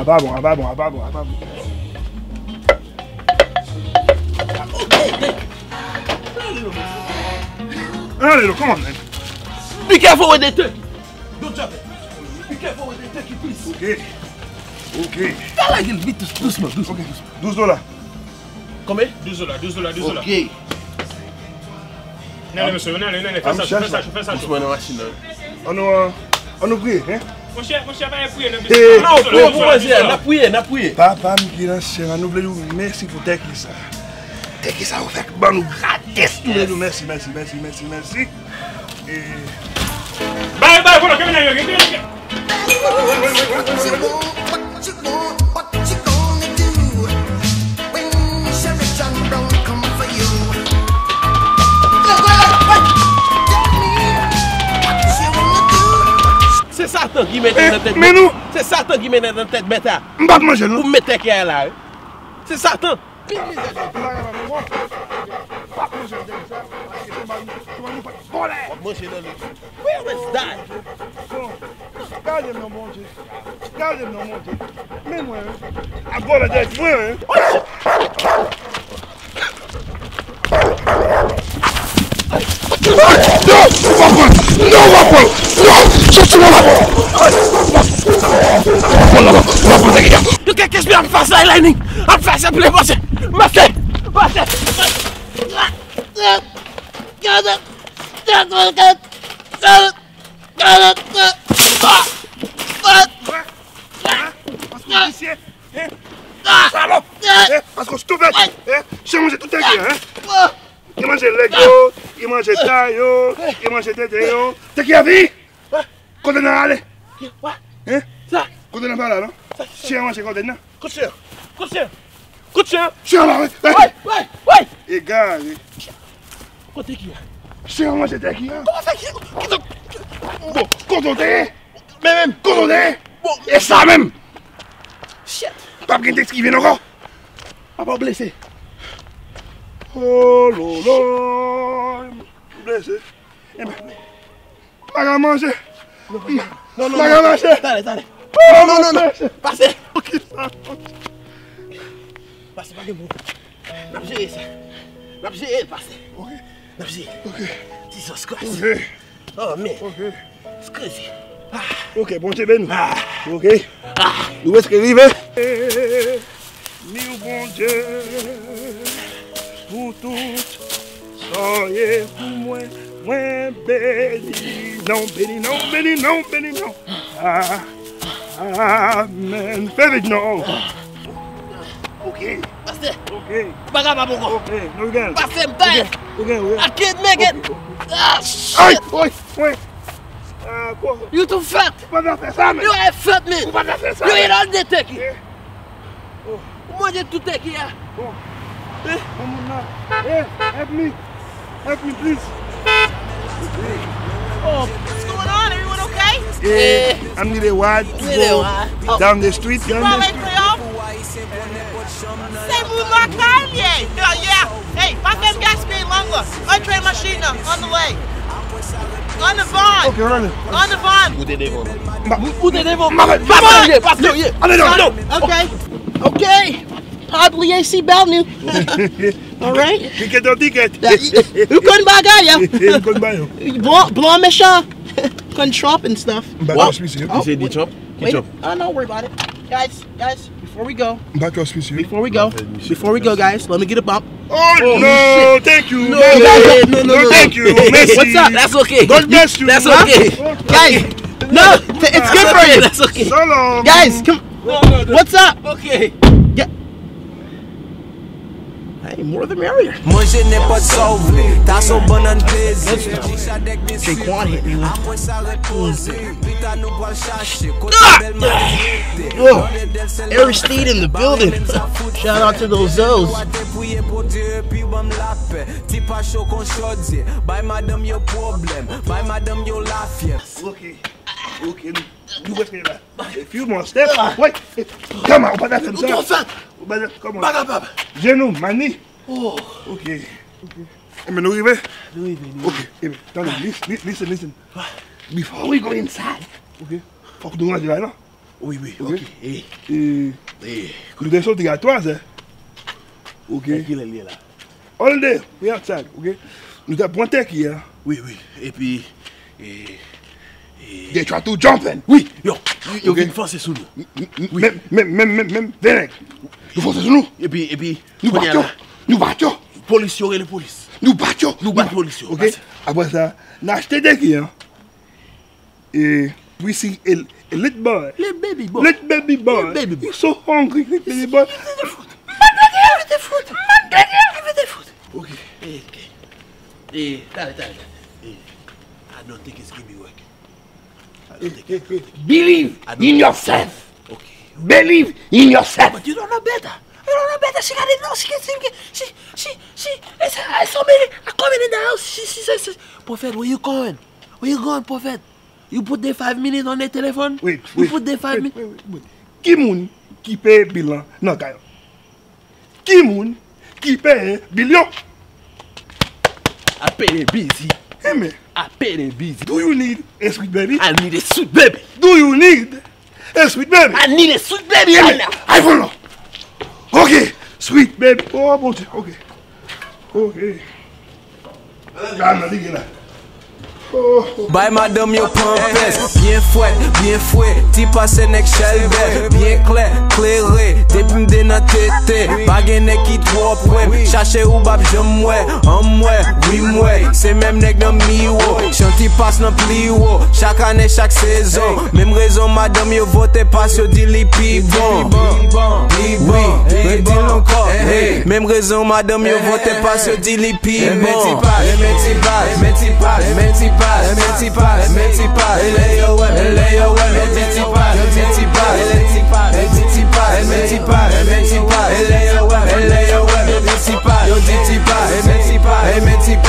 Ah, bon. Allez, come on, man. Be careful with the turkey. Don't drop it. Be careful with the turkey, please. Ok. Fais la gueule, vite, doucement. $12. Combien? $12. Ok. Non, monsieur, non, fais ça. Doucement dans la machine. On nous prie, hein? Mon cher, va prier. Non, pour manger, n'a prié. Papa, nous voulons merci pour tes qui ça. Tes qui ça, vous faites bon, nous gratis. Merci. Et... Bye, voilà, come here. C'est Satan qui met dans la tête. Mais nous... C'est Satan qui met dans la tête bêta. On va manger, nous. Pour mettre qui est là. C'est Satan. Where is that? Gardez-moi, mon Dieu. Mais moi, à boire la tête, moi, hein. Qu'est-ce que je fais ça, Lightning? On fait ça, plein de Parce que je tout bête, j'ai mangé tout hein. Il mange Lego, il mange taille, il mange tété. T'es qui a vu? Quand on a allé? Hein? Ça? Quand on a pas là, non? Si on mange quand on a. Coup de chien. Si on a là, Ouais. et gars, Côté qui? si on mange tété qui a. Comment ça qui? Bon, quand on est, Même. quand on est, Bon. et ça même. Shit. Pas bien texte qui vient encore. On va blesser. Oh lolo, blessé. Eh ben, pas manger. Non. Pas manger. Allez. Oh Non. Passez. Ok, ça. Passez, pas de mots. N'a pas géré ça. N'a pas géré, passez. Ok. N'a pas géré. Ok. Jesus Christ. Ok. Oh, man. Ok. It's crazy. Ok, bon Dieu ben. Ok. Où est-ce qu'il arrive? Ni au bon Dieu pour tout. Soyez pour moi béni. Non. Amen. Fais vite, non. Ok. Passez. Ok. Pas grave, pas beaucoup. Ok. No again. Passez, m'taille. Ok. I can't make it. Ah, Aïe. shit. Ouais. Quoi? You too fat. On va faire ça, mais. You are fat, man. On va faire ça. You eat all the turkey. Oh. Mangez tout turkey, hein. Bon. Hey, help me, please. Oh, What's going on? Everyone okay? Yeah, I need a ride to go down the street. Parlez créole? C'est vous, Marc Carlier. Yeah. Hey, pas faire gaspiller longer. Entrée machine on the way. On the van. Okay, run it. On the van. Où t'es devant? Okay. Hardly AC bell new. All right. You get the ticket. You couldn't buy guy, You couldn't buy you. yeah. Blanc méchant. Couldn't Trump and stuff. Back to Swiss. You say the chop? Wait, don't worry about it. Guys, before we go, Back to Swiss. before we go, guys, let me get a bump. Oh no, thank you. No, Thank you. Merci. What's up? That's okay. God bless you. That's okay. Guys, no, it's good for you. That's okay. So long. Guys, come. No. What's up? Okay. Hey, more the merrier. Manger n'importe ça ou vle, t'as son bon an plaisir. Shaquan hit me. Après ça reposer, vite à nous pour le chercher. Oh, Aristide in the building. Shout out to those O's. Ok, nous restons là. A few more steps. Wait, come on, on va faire comme ça. Come on. Genou, mani. Oh. Ok. Mais nous arrivons. Ok, attendez, listen. Before we go inside, ok, faut que nous rentrions là, non? Oui, ok. Eh. Nous descendons à toi, ça. Ok. Qui est là? All day, we outside, ok. Nous avons pointé qui, hein? Oui. Et puis. They try to jump in. Oui, yo viens forcer sur nous. Même, Vénèque. Nous forçons sur nous. Et puis, nous battons. Police, et les police. Nous battons. Nous battons police. Ok. Après ça, nous achetons des qui, hein? Et we see a little boy. Little baby boy. Little baby boy. Baby boy. He's so hungry, little baby boy. Ok. Hey, dale. I don't think it's gonna be working. Believe in yourself. Okay. Believe in yourself. But you don't know better. She got it. No, she somebody coming in the house. She says, Prophet, where you going? Prophet? You put the 5 minutes on the telephone? Wait. You put the 5 minutes? Wait. Qui moun qui paye bilan? Non, Gaïo. Qui moun qui paye bilan? I pay the busy. Hey, man. I pay the busy. Do you need a sweet baby? I need a sweet baby. Do you need a sweet baby? I need a sweet baby Hey, right man. now. I don't know. Okay, sweet baby. Oh, bon Dieu. Okay. Calme, dis là. By madame yo pampes, bien fouet, ti passe nek chelbe, bien clairé, depuis m'de nan tete, bagay nek ki trop près, chercher ou bab j'aime mouais, oui mouais, c'est même nek nan miwo, chanti passe nan pliwo, chaque année, chaque saison, même raison madame yo vote passe yo di li pi bon, oui, dis encore, même raison madame yo vote passe yo di li pi bon, Emancipate,